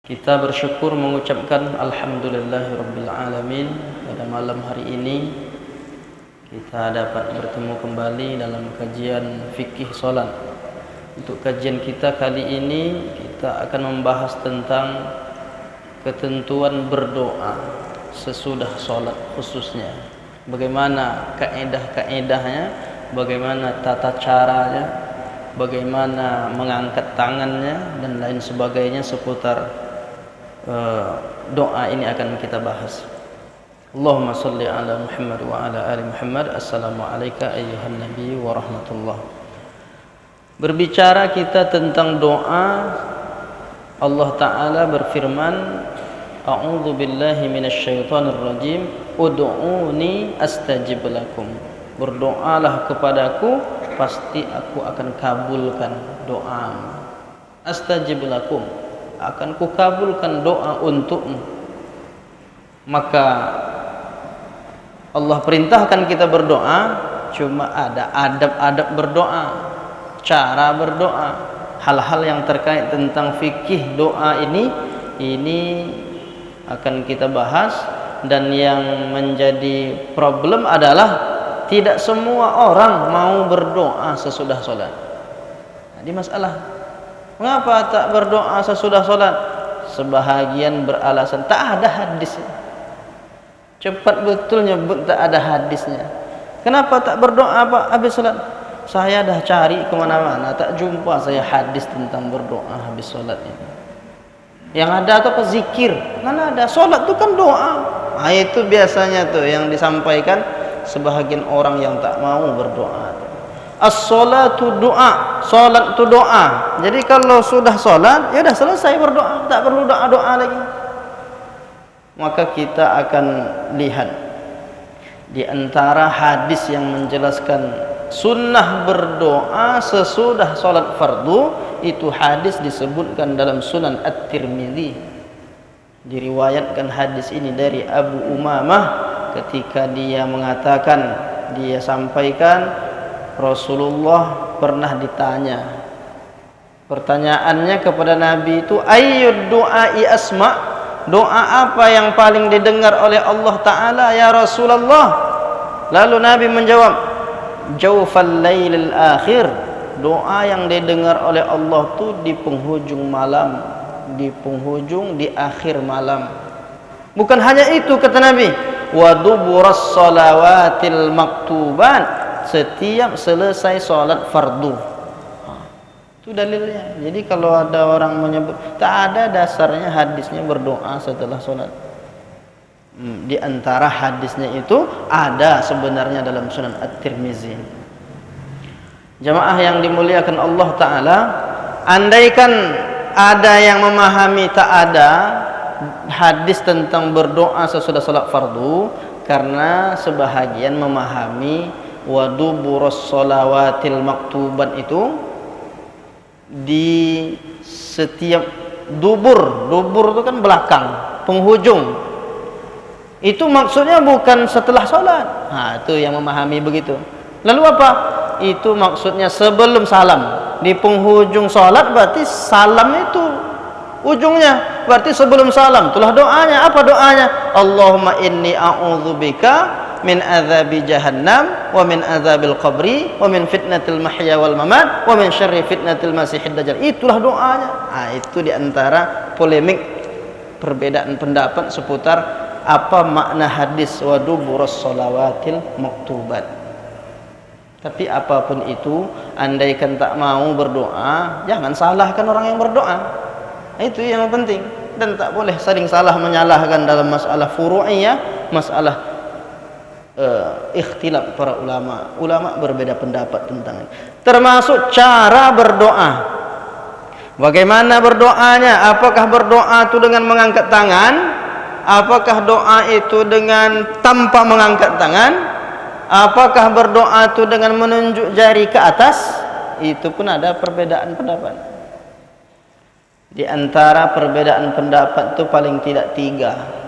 Kita bersyukur mengucapkan Alhamdulillahirabbil alamin. Pada malam hari ini kita dapat bertemu kembali dalam kajian fikih salat. Untuk kajian kita kali ini kita akan membahas tentang ketentuan berdoa sesudah salat, khususnya bagaimana kaedah-kaedahnya, bagaimana tata caranya, bagaimana mengangkat tangannya dan lain sebagainya seputar doa ini akan kita bahas. Allahumma salli ala Muhammad wa ala ali Muhammad. Assalamualaikum ayyuhan nabi wa rahmatullah. Berbicara kita tentang doa, Allah Ta'ala berfirman, A'udzu billahi minasyaitonir rajim, ud'uni astajib lakum. Berdoalah kepadaku, pasti aku akan kabulkan doamu. Astajib lakum, akan kukabulkan doa untukmu. Maka Allah perintahkan kita berdoa, cuma ada adab-adab berdoa, cara berdoa, hal-hal yang terkait tentang fikih doa ini akan kita bahas. Dan yang menjadi problem adalah tidak semua orang mau berdoa sesudah sholat. Jadi masalah, mengapa tak berdoa sesudah sholat? Sebahagian beralasan tak ada hadisnya. Cepat betul nyebut tak ada hadisnya. Kenapa tak berdoa Pak habis sholat? Saya dah cari kemana-mana, tak jumpa saya hadis tentang berdoa habis sholat ini. Yang ada itu apa? Zikir. Mana ada? Sholat itu kan doa. Nah, itu biasanya tuh yang disampaikan sebahagian orang yang tak mau berdoa. As-salatu doa, salat itu doa. Jadi kalau sudah salat, ya sudah selesai berdoa, tak perlu doa-doa lagi. Maka kita akan lihat di antara hadis yang menjelaskan sunnah berdoa sesudah salat fardu, itu hadis disebutkan dalam Sunan At-Tirmidzi. Diriwayatkan hadis ini dari Abu Umamah ketika dia mengatakan, dia sampaikan Rasulullah pernah ditanya, pertanyaannya kepada Nabi itu, ayyud du'ai asma', doa apa yang paling didengar oleh Allah Ta'ala ya Rasulullah? Lalu Nabi menjawab, jawfal lailil akhir, doa yang didengar oleh Allah itu di penghujung malam, di penghujung, di akhir malam. Bukan hanya itu, kata Nabi, wa duburas salawatil maktuban, setiap selesai sholat fardu. Itu dalilnya. Jadi kalau ada orang menyebut tak ada dasarnya hadisnya berdoa setelah sholat, di antara hadisnya itu ada sebenarnya dalam Sunan At-Tirmidzi. Jamaah yang dimuliakan Allah Ta'ala, andaikan ada yang memahami tak ada hadis tentang berdoa sesudah sholat fardu, karena sebahagian memahami wa duburas shalawatil maktuban itu di setiap dubur itu kan belakang, penghujung, itu maksudnya bukan setelah sholat. Nah, itu yang memahami begitu. Lalu apa? Itu maksudnya sebelum salam, di penghujung sholat, berarti salam itu ujungnya, berarti sebelum salam. Itulah doanya. Apa doanya? Allahumma inni a'udzubika min azabi jahannam wa min azabil qabri wa min fitnatil mahya wal mamat wa min syarri fitnatil masiihid dajjal. Itulah doanya. Nah, itu diantara polemik perbedaan pendapat seputar apa makna hadis wa duburas shalawatil maktubat. Tapi apapun itu, andaikan tak mau berdoa, jangan salahkan orang yang berdoa. Itu yang penting. Dan tak boleh saling salah menyalahkan dalam masalah furu'iyah, masalah ikhtilaf para ulama. Ulama berbeda pendapat tentang ini. Termasuk cara berdoa. Bagaimana berdoanya? Apakah berdoa itu dengan mengangkat tangan? Apakah doa itu dengan tanpa mengangkat tangan? Apakah berdoa itu dengan menunjuk jari ke atas? Itu pun ada perbedaan pendapat. Di antara perbedaan pendapat itu paling tidak 3.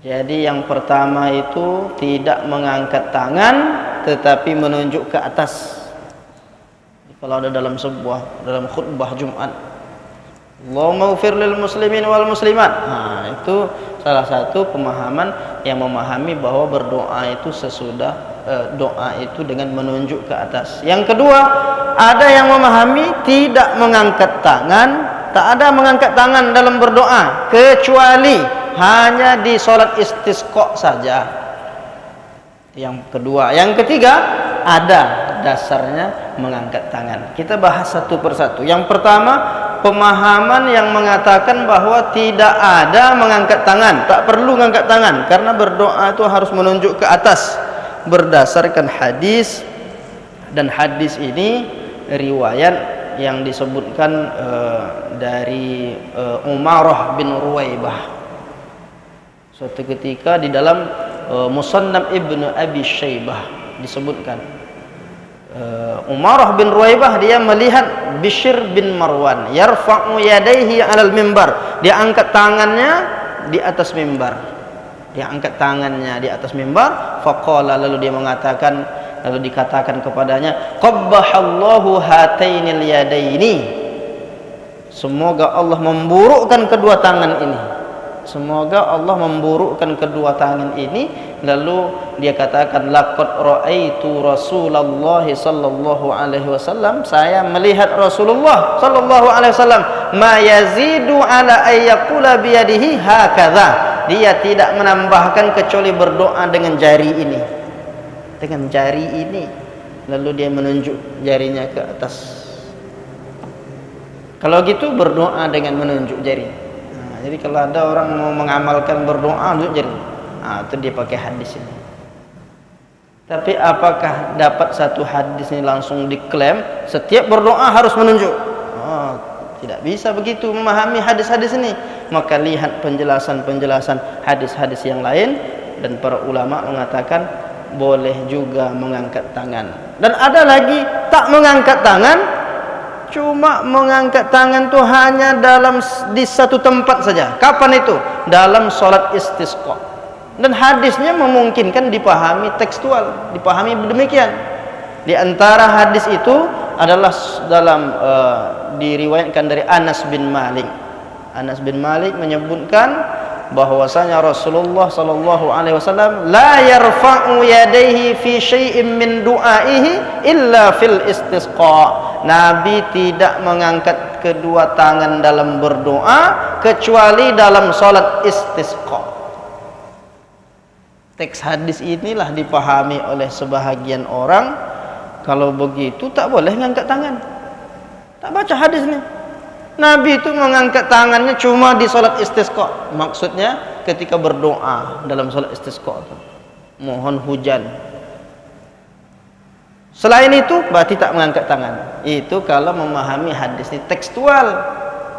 Jadi yang pertama itu tidak mengangkat tangan tetapi menunjuk ke atas. Kalau ada dalam khutbah Jumat, Allahumma ighfir lil muslimin wal muslimat. Nah, itu salah satu pemahaman yang memahami bahwa berdoa itu sesudah doa itu dengan menunjuk ke atas. Yang kedua, ada yang memahami tidak mengangkat tangan, tak ada mengangkat tangan dalam berdoa kecuali hanya di salat istisqa saja. Yang kedua, yang ketiga, ada dasarnya mengangkat tangan. Kita bahas satu persatu. Yang pertama, pemahaman yang mengatakan bahwa tidak ada mengangkat tangan, tak perlu mengangkat tangan karena berdoa itu harus menunjuk ke atas berdasarkan hadis, dan hadis ini riwayat yang disebutkan dari Umarah bin Ruwaibah. Suatu ketika di dalam Musannaf Ibnu Abi Syaibah disebutkan Umarah bin Ruwaibah dia melihat Bishr bin Marwan yarfa'u yadayhi 'alal mimbar, dia angkat tangannya di atas mimbar, dia angkat tangannya di atas mimbar. Faqala, lalu dia mengatakan, lalu dikatakan kepadanya, qabbahallahu hatainil yadaini, semoga Allah memburukkan kedua tangan ini, semoga Allah memburukkan kedua tangan ini. Lalu dia katakan, laqad ra'aitu Rasulullah sallallahu alaihi wasallam, saya melihat Rasulullah sallallahu alaihi wasallam, ma yazidu ala ayyaqula biyadihi hakadha, dia tidak menambahkan kecuali berdoa dengan jari ini, dengan jari ini. Lalu dia menunjuk jarinya ke atas. Kalau gitu berdoa dengan menunjuk jari. Nah, jadi kalau ada orang mau mengamalkan berdoa menunjuk jari, itu dia pakai hadis ini. Tapi apakah dapat satu hadis ini langsung diklaim setiap berdoa harus menunjuk? Tidak bisa begitu memahami hadis-hadis ini. Maka lihat penjelasan-penjelasan hadis-hadis yang lain, dan para ulama mengatakan boleh juga mengangkat tangan. Dan ada lagi tak mengangkat tangan, cuma mengangkat tangan itu hanya di satu tempat saja. Kapan itu? Dalam sholat istisqa. Dan hadisnya memungkinkan dipahami tekstual, dipahami demikian. Di antara hadis itu adalah dalam diriwayatkan dari Anas bin Malik. Anas bin Malik menyebutkan bahwasanya Rasulullah sallallahu alaihi wasallam la yarfa'u yadayhi fi syai'in min du'aihi illa fil istisqa. Nabi tidak mengangkat kedua tangan dalam berdoa kecuali dalam salat istisqa. Teks hadis inilah dipahami oleh sebahagian orang, kalau begitu tak boleh mengangkat tangan. Tak baca hadis ini. Nabi itu mengangkat tangannya cuma di salat istisqa. Maksudnya ketika berdoa dalam salat istisqa, mohon hujan. Selain itu berarti tak mengangkat tangan. Itu kalau memahami hadis ini tekstual.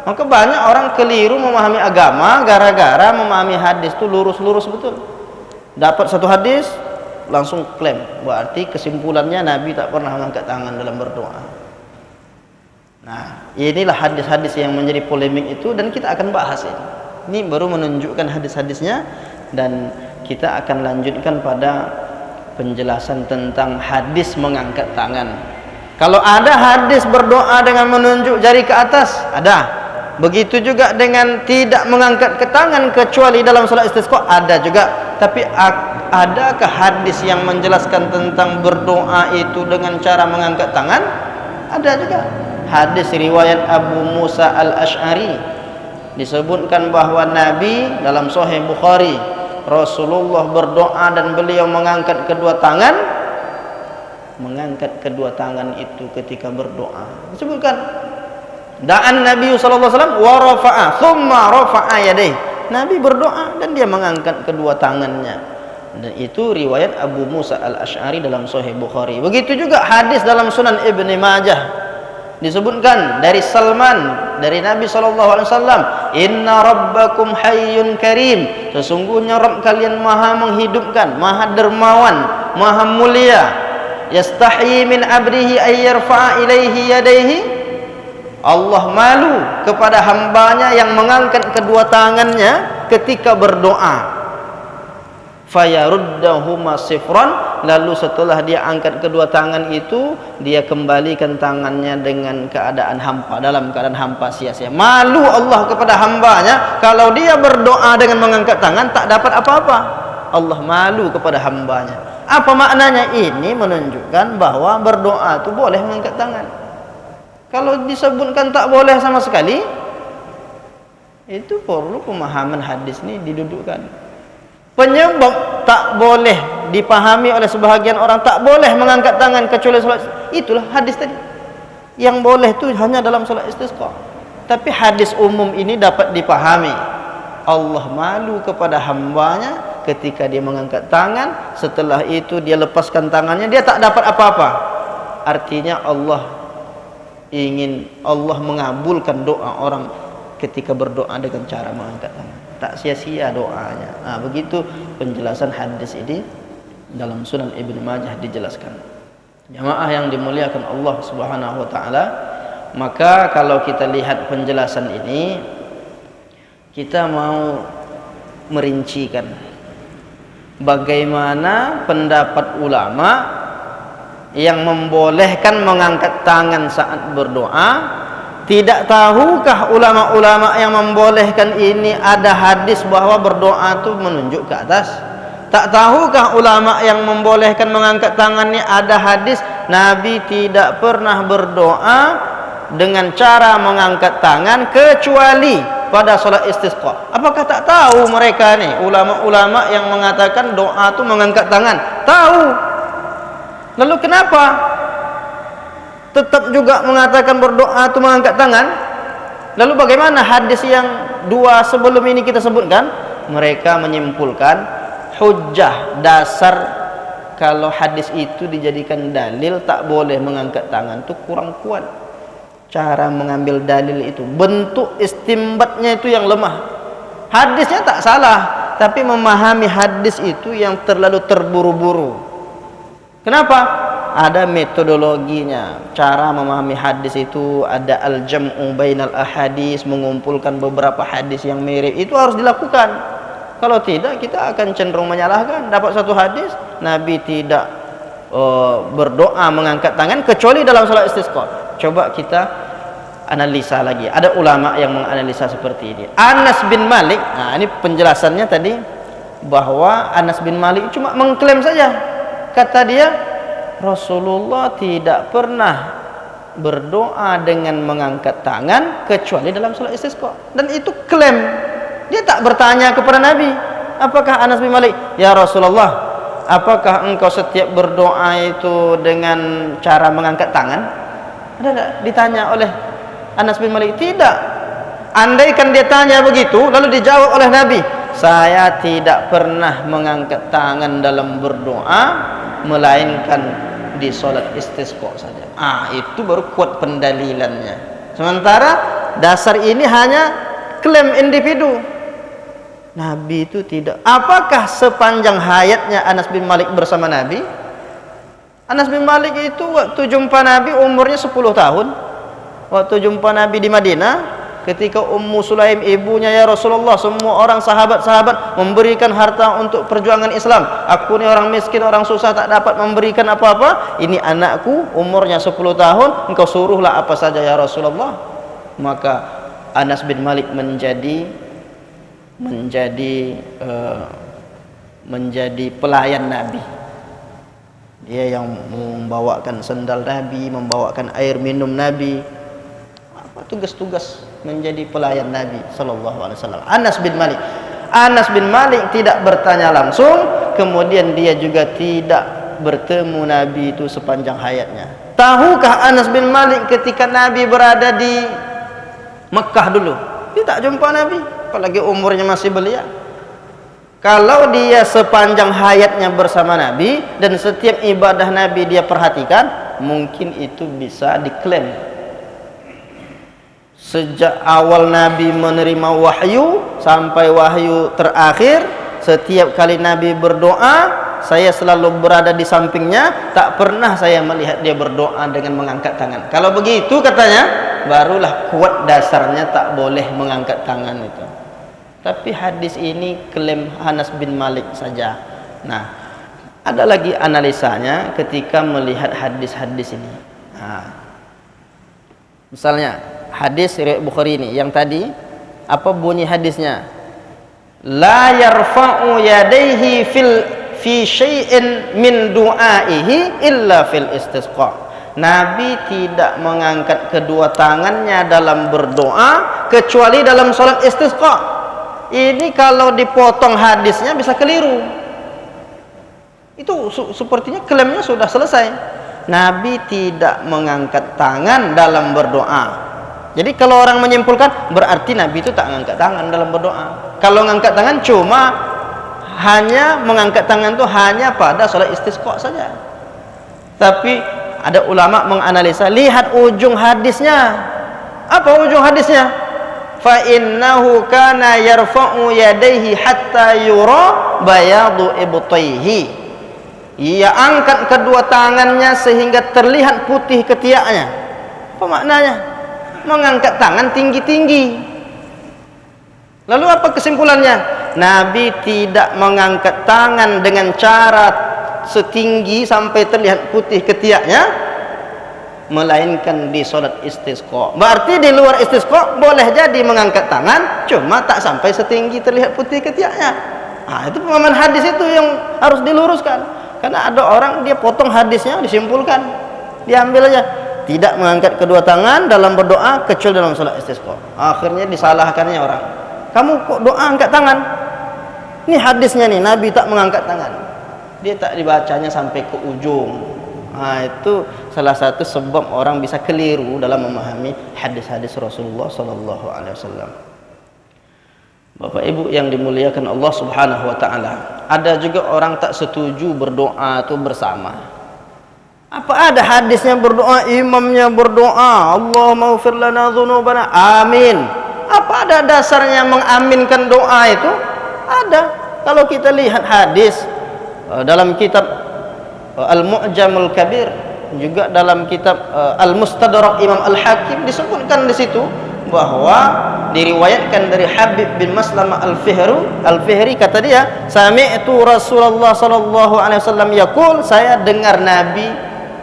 Maka banyak orang keliru memahami agama gara-gara memahami hadis itu lurus-lurus betul. Dapat satu hadis langsung klaim, berarti kesimpulannya Nabi tak pernah mengangkat tangan dalam berdoa. Nah, inilah hadis-hadis yang menjadi polemik itu, dan kita akan bahas ini. Ini baru menunjukkan hadis-hadisnya, dan kita akan lanjutkan pada penjelasan tentang hadis mengangkat tangan. Kalau ada hadis berdoa dengan menunjuk jari ke atas, ada. Begitu juga dengan tidak mengangkat ke tangan kecuali dalam salat istisqa, ada juga. Tapi adakah hadis yang menjelaskan tentang berdoa itu dengan cara mengangkat tangan? Ada juga. Hadis riwayat Abu Musa al-Ash'ari disebutkan bahwa Nabi dalam Sahih Bukhari, Rasulullah berdoa dan beliau mengangkat kedua tangan. Mengangkat kedua tangan itu ketika berdoa disebutkan, da'an Nabi sallallahu alaihi wasallam wa rafa'a thumma rafa'a yadayhi. Nabi berdoa dan dia mengangkat kedua tangannya. Dan itu riwayat Abu Musa al-Ash'ari dalam Sahih Bukhari. Begitu juga hadis dalam Sunan Ibnu Majah disebutkan dari Salman, dari Nabi SAW, inna rabbakum hayyun karim, sesungguhnya Rabb kalian maha menghidupkan, maha dermawan, maha mulia, yastahyi min abdihi ay yarfa'a ilaihi yadayhi. Allah malu kepada hambanya yang mengangkat kedua tangannya ketika berdoa. fayaruddahuma sifran, lalu setelah dia angkat kedua tangan itu dia kembalikan tangannya dengan keadaan hampa, dalam keadaan hampa, sia-sia. Malu Allah kepada hambanya kalau dia berdoa dengan mengangkat tangan tak dapat apa-apa. Allah malu kepada hambanya. Apa maknanya? Ini menunjukkan bahwa berdoa itu boleh mengangkat tangan. Kalau disebutkan tak boleh sama sekali, itu perlu pemahaman hadis ini didudukkan. Penyebab tak boleh dipahami oleh sebahagian orang, tak boleh mengangkat tangan kecuali salat, itulah hadis tadi. Yang boleh itu hanya dalam salat istisqa. Tapi hadis umum ini dapat dipahami. Allah malu kepada hambanya ketika dia mengangkat tangan, setelah itu dia lepaskan tangannya, dia tak dapat apa-apa. Artinya Allah mengabulkan doa orang ketika berdoa dengan cara mengangkat tangan, tak sia-sia doanya. Nah, begitu penjelasan hadis ini dalam Sunan Ibnu Majah dijelaskan. Jamaah yang dimuliakan Allah Subhanahu wa taala, maka kalau kita lihat penjelasan ini, kita mau merincikan bagaimana pendapat ulama yang membolehkan mengangkat tangan saat berdoa. Tidak tahukah ulama-ulama yang membolehkan ini ada hadis bahwa berdoa itu menunjuk ke atas? Tak tahukah ulama yang membolehkan mengangkat tangan ini ada hadis Nabi tidak pernah berdoa dengan cara mengangkat tangan kecuali pada salat istisqa? Apakah tak tahu mereka nih ulama-ulama yang mengatakan doa itu mengangkat tangan? Tahu. Lalu kenapa tetap juga mengatakan berdoa itu mengangkat tangan? Lalu bagaimana hadis yang dua sebelum ini kita sebutkan? Mereka menyimpulkan hujjah dasar kalau hadis itu dijadikan dalil tak boleh mengangkat tangan itu kurang kuat. Cara mengambil dalil itu, bentuk istimbatnya itu yang lemah. Hadisnya tak salah, tapi memahami hadis itu yang terlalu terburu-buru. Kenapa? Ada metodologinya. Cara memahami hadis itu ada al-jam'u bainal ahadis, mengumpulkan beberapa hadis yang mirip. Itu harus dilakukan. Kalau tidak, kita akan cenderung menyalahkan. Dapat satu hadis, Nabi tidak berdoa mengangkat tangan kecuali dalam salat istisqa. Coba kita analisa lagi. Ada ulama yang menganalisa seperti ini. Anas bin Malik, nah ini penjelasannya tadi, bahwa Anas bin Malik cuma mengklaim saja. Kata dia, Rasulullah tidak pernah berdoa dengan mengangkat tangan kecuali dalam salat istisqa. Dan itu klaim. Dia tak bertanya kepada Nabi. Apakah Anas bin Malik, ya Rasulullah, apakah engkau setiap berdoa itu dengan cara mengangkat tangan? Ada tak ditanya oleh Anas bin Malik? Tidak. Andaikan dia tanya begitu lalu dijawab oleh Nabi, saya tidak pernah mengangkat tangan dalam berdoa melainkan di salat istisqa saja. Itu baru kuat pendalilannya. Sementara dasar ini hanya klaim individu. Nabi itu tidak. Apakah sepanjang hayatnya Anas bin Malik bersama Nabi? Anas bin Malik itu waktu jumpa Nabi umurnya 10 tahun. Waktu jumpa Nabi di Madinah, ketika Ummu Sulaim ibunya, ya Rasulullah, semua orang sahabat-sahabat memberikan harta untuk perjuangan Islam, aku ni orang miskin, orang susah, tak dapat memberikan apa-apa. Ini anakku umurnya 10 tahun, engkau suruhlah apa saja ya Rasulullah. Maka Anas bin Malik menjadi pelayan Nabi. Dia yang membawakan sendal Nabi, membawakan air minum Nabi, tugas-tugas menjadi pelayan Nabi sallallahu alaihi wasallam. Anas bin Malik tidak bertanya langsung, kemudian dia juga tidak bertemu Nabi itu sepanjang hayatnya. Tahukah Anas bin Malik ketika Nabi berada di Mekah dulu, dia tak jumpa Nabi, apalagi umurnya masih belia. Kalau dia sepanjang hayatnya bersama Nabi dan setiap ibadah Nabi dia perhatikan, mungkin itu bisa diklaim. Sejak awal Nabi menerima wahyu sampai wahyu terakhir, setiap kali Nabi berdoa, saya selalu berada di sampingnya, tak pernah saya melihat dia berdoa dengan mengangkat tangan. Kalau begitu katanya, barulah kuat dasarnya tak boleh mengangkat tangan itu. Tapi hadis ini klaim Anas bin Malik saja. Nah, ada lagi analisanya ketika melihat hadis-hadis ini. Nah, misalnya hadis riwayat Bukhari ini yang tadi, apa bunyi hadisnya? La yarfa'u yadayhi fi syai'in min du'aihi illa fil istisqa. Nabi tidak mengangkat kedua tangannya dalam berdoa kecuali dalam salat istisqa. Ini kalau dipotong hadisnya bisa keliru. Itu sepertinya klaimnya sudah selesai. Nabi tidak mengangkat tangan dalam berdoa. Jadi kalau orang menyimpulkan berarti Nabi itu tak mengangkat tangan dalam berdoa. Kalau mengangkat tangan cuma hanya mengangkat tangan itu hanya pada salat istisqa saja. Tapi ada ulama menganalisa, lihat ujung hadisnya. Apa ujung hadisnya? Fa innahu kana yarfa'u yadayhi hatta yura bayadu ibtayhi. Ia angkat kedua tangannya sehingga terlihat putih ketiaknya. Apa maknanya? Mengangkat tangan tinggi-tinggi. Lalu apa kesimpulannya? Nabi tidak mengangkat tangan dengan cara setinggi sampai terlihat putih ketiaknya, melainkan di salat istisqa. Berarti di luar istisqa boleh jadi mengangkat tangan, cuma tak sampai setinggi terlihat putih ketiaknya. Nah, itu pemahaman hadis itu yang harus diluruskan. Karena ada orang dia potong hadisnya, disimpulkan, diambil aja, tidak mengangkat kedua tangan dalam berdoa kecuali dalam salat istisqa. Akhirnya disalahkannya orang. Kamu kok doa angkat tangan? Ini hadisnya nih, Nabi tak mengangkat tangan. Dia tak dibacanya sampai ke ujung. Nah, itu salah satu sebab orang bisa keliru dalam memahami hadis-hadis Rasulullah sallallahu alaihi wasallam. Bapak Ibu yang dimuliakan Allah Subhanahu wa taala, ada juga orang tak setuju berdoa itu bersama. Apa ada hadisnya berdoa, imamnya berdoa, Allahumma ighfir lana dzunubana, amin. Apa ada dasarnya mengaminkan doa itu? Ada. Kalau kita lihat hadis dalam kitab Al-Mu'jamul Kabir, juga dalam kitab Al-Mustadrak Imam Al-Hakim, disebutkan di situ bahwa diriwayatkan dari Habib bin Maslamah Al-Fihri, kata dia, sami'tu Rasulullah sallallahu alaihi wasallam yaqul, saya dengar Nabi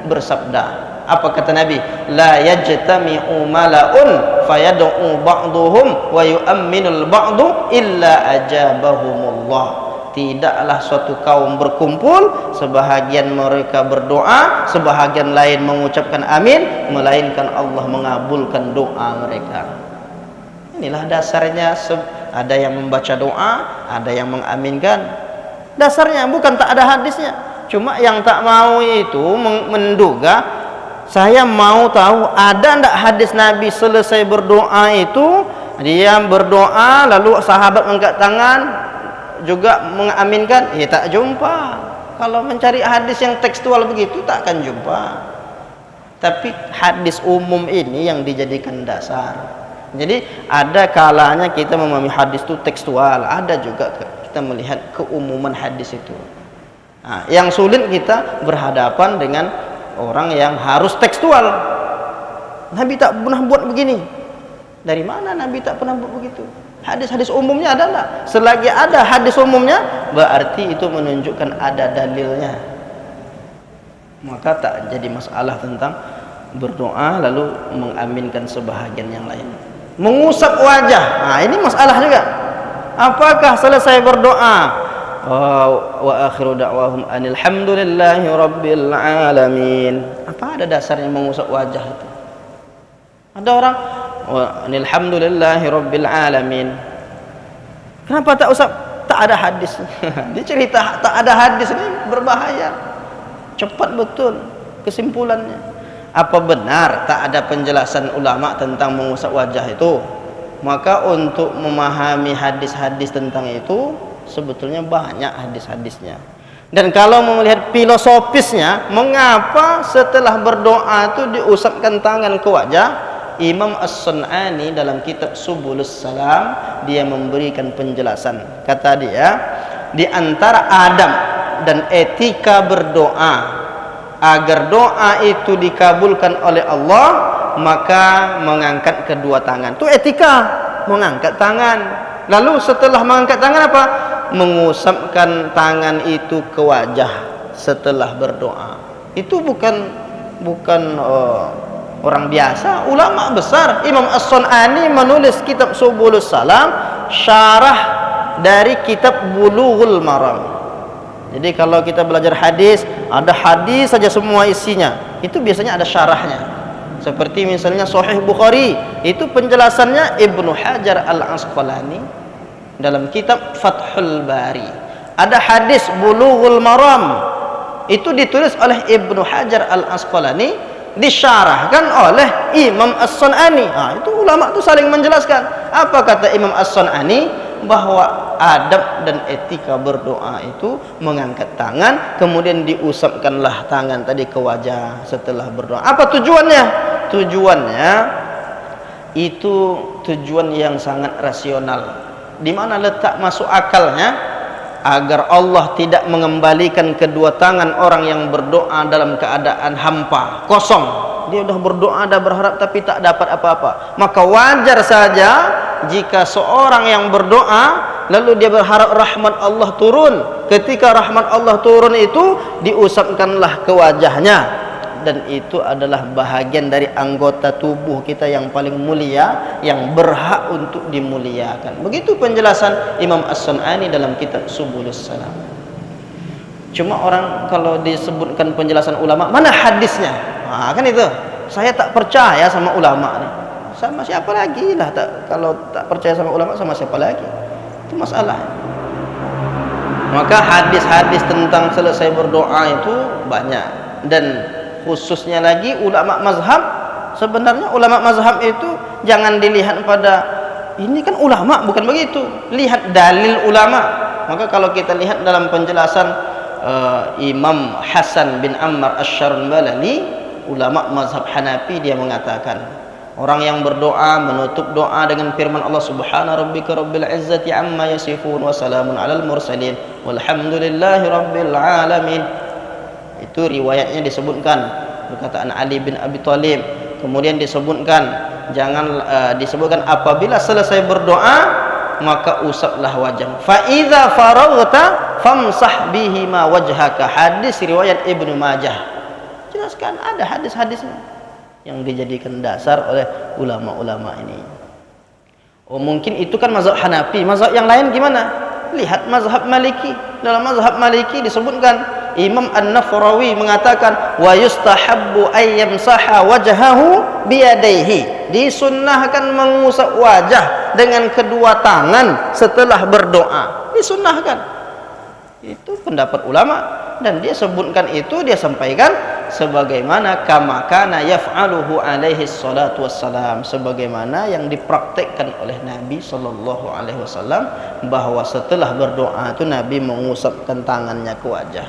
bersabda. Apa kata Nabi? La yajtami'u mala'un fayad'u ba'duhum wa yu'minul ba'du illa ajabahumullah. Tidaklah suatu kaum berkumpul, sebahagian mereka berdoa, sebahagian lain mengucapkan amin, melainkan Allah mengabulkan doa mereka. Inilah dasarnya. Ada yang membaca doa, ada yang mengaminkan. Dasarnya bukan tak ada hadisnya. Cuma yang tak mau itu menduga, saya mau tahu ada ndak hadis Nabi selesai berdoa itu dia berdoa lalu sahabat angkat tangan juga mengaminkan. Ya tak jumpa. Kalau mencari hadis yang tekstual begitu tak akan jumpa. Tapi hadis umum ini yang dijadikan dasar. Jadi ada kalanya kita memahami hadis itu tekstual, ada juga kita melihat keumuman hadis itu. Nah, yang sulit kita berhadapan dengan orang yang harus tekstual. Nabi tak pernah buat begini. Dari mana Nabi tak pernah buat begitu? Hadis-hadis umumnya ada enggak? Selagi ada hadis umumnya, berarti itu menunjukkan ada dalilnya. Maka tak jadi masalah tentang berdoa lalu mengaminkan sebahagian yang lain. Mengusap wajah, nah ini masalah juga. Apakah selesai berdoa wa akhiru da'wahum anil hamdulillahi rabbil alamin, apa ada dasarnya mengusap wajah itu? Ada orang anil hamdulillahi rabbil alamin, kenapa tak usap? Tak ada hadis. Dia cerita tak ada hadis, ini berbahaya. Cepat betul kesimpulannya. Apa benar tak ada penjelasan ulama tentang mengusap wajah itu? Maka untuk memahami hadis-hadis tentang itu sebetulnya banyak hadis-hadisnya. Dan kalau melihat filosofisnya, mengapa setelah berdoa itu diusapkan tangan ke wajah? Imam As-Sun'ani dalam kitab Subulus Salam dia memberikan penjelasan. Kata dia, di antara adab dan etika berdoa agar doa itu dikabulkan oleh Allah, maka mengangkat kedua tangan. Itu etika, mengangkat tangan. Lalu setelah mengangkat tangan apa? mengusapkan tangan itu ke wajah setelah berdoa. Itu bukan orang biasa, ulama besar. Imam As-Sun'ani menulis kitab Subulus Salam, syarah dari kitab Bulughul Maram. Jadi kalau kita belajar hadis, ada hadis saja semua isinya, itu biasanya ada syarahnya. Seperti misalnya Sahih Bukhari, itu penjelasannya Ibnu Hajar Al-Asqalani dalam kitab Fathul Bari. Ada hadis Bulughul Maram, itu ditulis oleh Ibnu Hajar Al-Asqalani, disyarahkan oleh Imam As-Sun'ani. Itu ulama itu saling menjelaskan. Apa kata Imam As-Sun'ani? Bahwa adab dan etika berdoa itu mengangkat tangan, kemudian diusapkanlah tangan tadi ke wajah setelah berdoa. Apa tujuannya? Tujuannya itu tujuan yang sangat rasional. Di mana letak masuk akalnya? Agar Allah tidak mengembalikan kedua tangan orang yang berdoa dalam keadaan hampa, kosong. Dia sudah berdoa, dah berharap tapi tak dapat apa-apa. Maka wajar saja jika seorang yang berdoa lalu dia berharap rahmat Allah turun. Ketika rahmat Allah turun itu diusapkanlah ke wajahnya. Dan itu adalah bahagian dari anggota tubuh kita yang paling mulia, yang berhak untuk dimuliakan. Begitu penjelasan Imam As-Sun'ani dalam kitab Subulus Salam. Cuma orang kalau disebutkan penjelasan ulama, mana hadisnya? Kan itu. Saya tak percaya sama ulama nih. Sama siapa lagi lah, kalau tak percaya sama ulama, sama siapa lagi? Itu masalah. Maka hadis-hadis tentang selesai berdoa itu banyak. Dan khususnya lagi ulama mazhab, sebenarnya ulama mazhab itu jangan dilihat pada ini kan ulama, bukan begitu. Lihat dalil ulama. Maka kalau kita lihat dalam penjelasan Imam Hasan bin Ammar Asy-Syarbalani, ulama mazhab Hanafi, dia mengatakan orang yang berdoa menutup doa dengan firman Allah Subhana rabbika rabbil izzati amma yasifun wa salamun alal mursalin walhamdulillahi rabbil alamin. Itu riwayatnya disebutkan perkataan Ali bin Abi Thalib. Kemudian disebutkan disebutkan apabila selesai berdoa maka usaplah wajah. Fa idza faraghta famsah bihi ma wajhaka. Hadis riwayat Ibnu Majah. Jelaskan, ada hadis-hadisnya yang dijadikan dasar oleh ulama-ulama ini. Oh, mungkin itu kan mazhab Hanafi. Mazhab yang lain gimana? Lihat mazhab Maliki. Dalam mazhab Maliki disebutkan Imam An-Nafrawi mengatakan wa yustahabbu ayyamsaha wajhahu biyadaihi. Disunnahkan mengusap wajah dengan kedua tangan setelah berdoa. Disunnahkan. Itu pendapat ulama, dan dia sebutkan itu, dia sampaikan sebagaimana kama kana yaf'aluhu alaihi salatu wassalam, sebagaimana yang dipraktekkan oleh Nabi sallallahu alaihi wasallam, bahwa setelah berdoa itu Nabi mengusapkan tangannya ke wajah.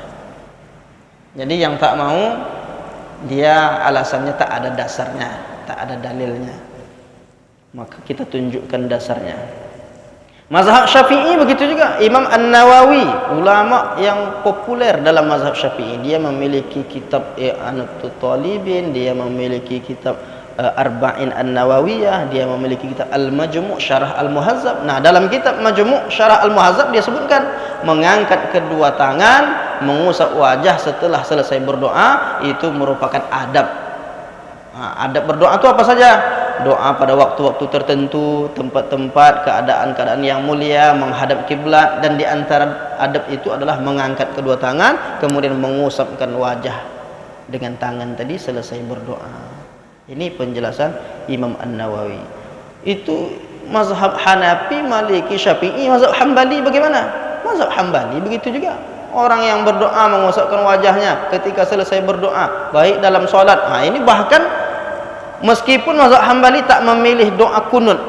Jadi yang tak mau, dia alasannya tak ada dasarnya, tak ada dalilnya, maka kita tunjukkan dasarnya. Mazhab Syafi'i begitu juga. Imam An-Nawawi, ulama yang populer dalam mazhab Syafi'i, dia memiliki kitab I'anatul Talibin, dia memiliki kitab Arba'in An-Nawawiyah, dia memiliki kitab Al-Majmu' Syarah Al-Muhazzab. Nah, dalam kitab Majmu' Syarah Al-Muhazzab dia sebutkan mengangkat kedua tangan, mengusap wajah setelah selesai berdoa itu merupakan adab. Adab berdoa itu apa saja? Doa pada waktu-waktu tertentu, tempat-tempat, keadaan-keadaan yang mulia, menghadap kiblat, dan di antara adab itu adalah mengangkat kedua tangan kemudian mengusapkan wajah dengan tangan tadi selesai berdoa. Ini penjelasan Imam An-Nawawi. Itu mazhab Hanafi, Maliki, Syafi'i. Mazhab Hambali bagaimana? Mazhab Hambali begitu juga. Orang yang berdoa mengusapkan wajahnya ketika selesai berdoa, baik dalam solat. Ini bahkan meskipun mazhab Hambali tak memilih doa kunut.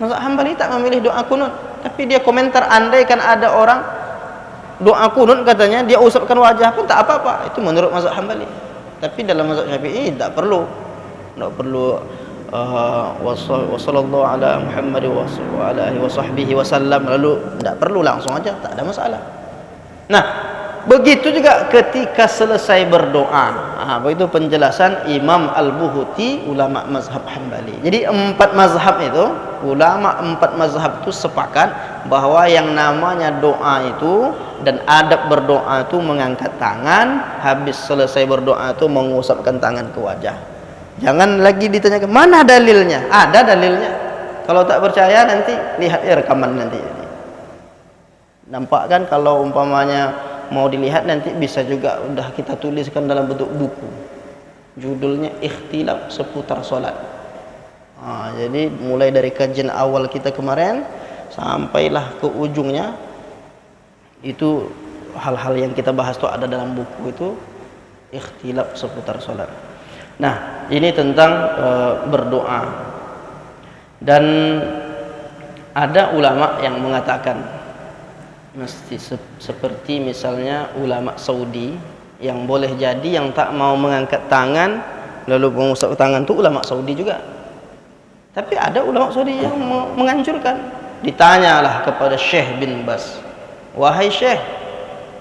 Mazhab Hambali tak memilih doa kunut, tapi dia komentar, andaikan ada orang doa kunut katanya dia usapkan wajah pun tak apa-apa. Itu menurut mazhab Hambali. Tapi dalam mazhab Syafi'i tak perlu. Tak perlu wassallallahu ala Muhammad wa ala alihi wa sahbihi wasallam, lalu tak perlu, langsung aja, tak ada masalah. Nah, begitu juga ketika selesai berdoa. Begitu penjelasan Imam Al-Buhuti, ulama mazhab Hambali. Jadi empat mazhab itu, ulama empat mazhab itu sepakat bahwa yang namanya doa itu dan adab berdoa itu mengangkat tangan, habis selesai berdoa itu mengusapkan tangan ke wajah. Jangan lagi ditanyakan mana dalilnya. Ada dalilnya. Kalau tak percaya nanti lihat ya rekaman nanti. Nampak kan kalau umpamanya mau dilihat nanti bisa juga udah kita tuliskan dalam bentuk buku. Judulnya Ikhtilaf Seputar Salat. Jadi mulai dari kajian awal kita kemarin sampailah ke ujungnya itu hal-hal yang kita bahas itu ada dalam buku itu Ikhtilaf Seputar Salat. Nah, ini tentang berdoa. Dan ada ulama yang mengatakan mesti seperti misalnya ulama Saudi yang boleh jadi yang tak mau mengangkat tangan lalu mengusap tangan itu ulama Saudi juga. Tapi ada ulama Saudi yang menganjurkan. Ditanyalah kepada Syekh bin Bas, wahai Syekh,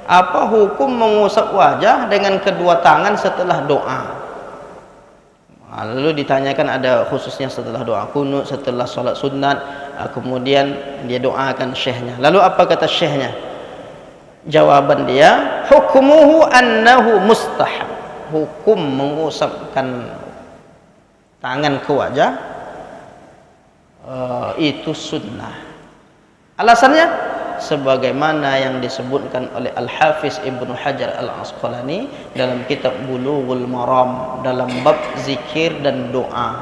apa hukum mengusap wajah dengan kedua tangan setelah doa? Lalu ditanyakan ada khususnya setelah doa kunut, setelah sholat sunat, kemudian dia doakan syekhnya. Lalu apa kata syekhnya? Jawaban dia, hukmuhu annahu mustahab. Hukum mengusapkan tangan ke wajah itu sunnah. Alasannya sebagaimana yang disebutkan oleh Al-Hafiz Ibnu Hajar Al-Asqalani dalam kitab Bulughul Maram dalam bab zikir dan doa.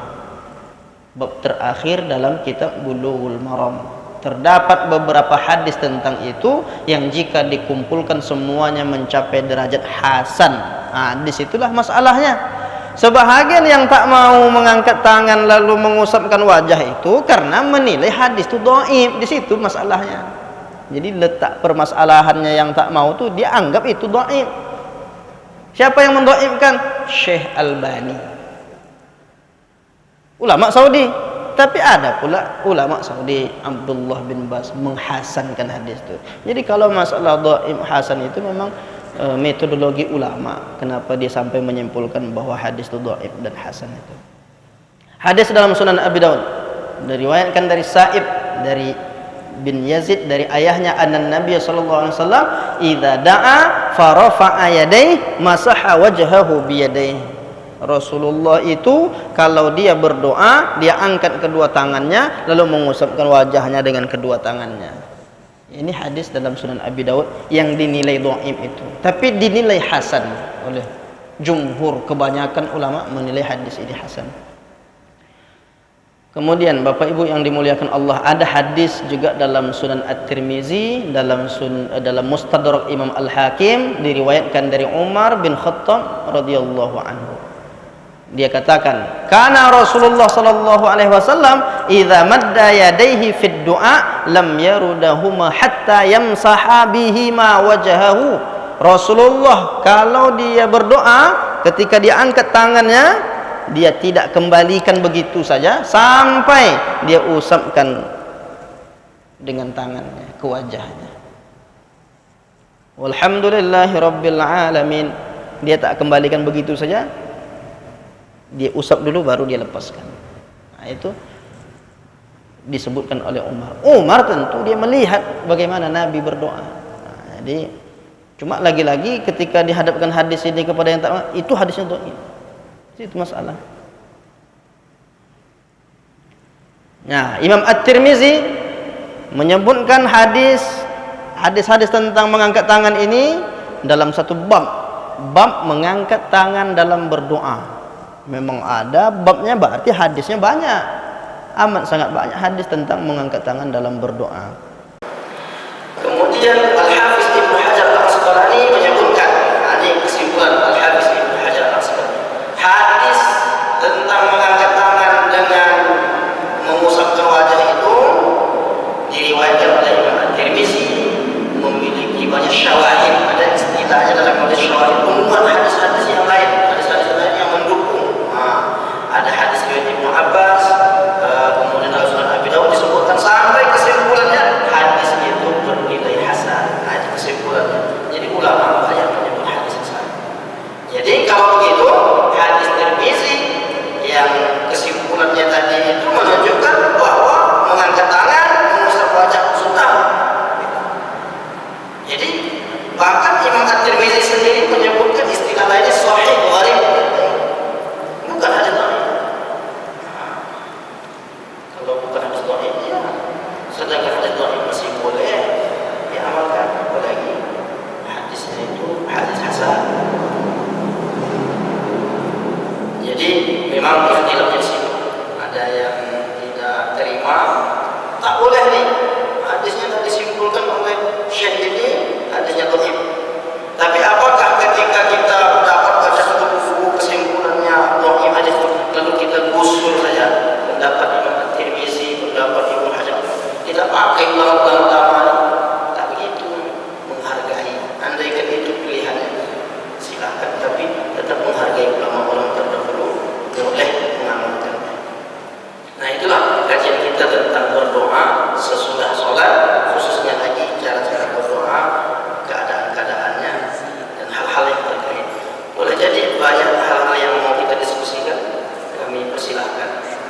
Bab terakhir dalam kitab Bulughul Maram. Terdapat beberapa hadis tentang itu yang jika dikumpulkan semuanya mencapai derajat hasan. Disitulah masalahnya. Sebahagian yang tak mau mengangkat tangan lalu mengusapkan wajah itu karena menilai hadis itu dhaif. Di situ masalahnya. Jadi letak permasalahannya yang tak mau tuh dia anggap itu dhaif. Siapa yang mendhaifkan? Syekh Albani, ulama Saudi. Tapi ada pula ulama Saudi Abdullah bin Bas menghasankan hadis itu. Jadi kalau masalah dhaif hasan itu memang metodologi ulama. Kenapa dia sampai menyimpulkan bahwa hadis itu dhaif dan hasan itu. Hadis dalam Sunan Abi Daud diriwayatkan dari Sa'ib dari bin Yazid dari ayahnya anna Nabi sallallahu alaihi wasallam idza da'a fa rafa'a yadayhi masaha wajhahu bi yadayhi. Rasulullah itu kalau dia berdoa dia angkat kedua tangannya lalu mengusapkan wajahnya dengan kedua tangannya. Ini hadis dalam Sunan Abi Daud yang dinilai dhaif itu, tapi dinilai hasan oleh jumhur, kebanyakan ulama menilai hadis ini hasan. Kemudian Bapak Ibu yang dimuliakan Allah, ada hadis juga dalam Sunan At-Tirmizi, dalam Mustadrak Imam Al-Hakim diriwayatkan dari Umar bin Khattab radhiyallahu anhu. Dia katakan, "Kana Rasulullah sallallahu alaihi wasallam idza madda yadayhi fid du'a lam yarudahuma hatta yamsaha bihima wajhahu." Rasulullah kalau dia berdoa, ketika dia angkat tangannya, dia tidak kembalikan begitu saja sampai dia usapkan dengan tangannya ke wajahnya. Walhamdulillahirabbil alamin. Dia tak kembalikan begitu saja. Dia usap dulu baru dia lepaskan. Itu disebutkan oleh Umar. Umar tentu dia melihat bagaimana Nabi berdoa. Jadi cuma lagi-lagi ketika dihadapkan hadis ini kepada yang tak, itu hadisnya dhaif. Itu masalah. Nah, Imam At-Tirmizi menyebutkan hadis-hadis tentang mengangkat tangan ini dalam satu bab mengangkat tangan dalam berdoa. Memang ada babnya, berarti hadisnya banyak, amat sangat banyak hadis tentang mengangkat tangan dalam berdoa. Kemudian Al-Hafiz Ibnu Hajar Al-Asqalani menyebutkan, ini kesimpulan Al-Hafiz Ibnu Hajar Al-Asqalani, hadis tentang mengangkat tangan dengan mengusapkan wajah itu diriwayatkan oleh Imam At-Tirmizi, memiliki banyak syawahid. Ada istilahnya dalam hadis syawahid, umuman hadis-hadis yang lain, hadis-hadis lain yang mendukung. Ada hadis riwayat Ibnu Abbas, kemudian dalam Sunan Abi Daud disebutkan sampai kesimpulannya hadis itu bernilai hasan. Itu kesimpulannya. Jadi ulama banyak menyebut hadis hasan. Jadi kalau begitu hadis Tirmizi yang kesimpulannya tadi itu menunjukkan bahwa mengangkat tangan, mengusap wajah sunnah. Tirmizi sendiri menyebutkan istilah lainnya sahih gharib, bukan hadis dhaif. Kalau bukan hadis dhaif ya, sedangkan hadis dhaif masih boleh diamalkan, apalagi hadisnya itu hadis hasan. Jadi memang ikhtilafnya di situ. Ada yang tidak terima, tak boleh nih hadisnya tak disimpulkan oleh syekh ini hadisnya dhaif. Tapi apakah ketika kita dapat baca satu buku kesimpulannya dhaif hadis lalu kita gusur saja?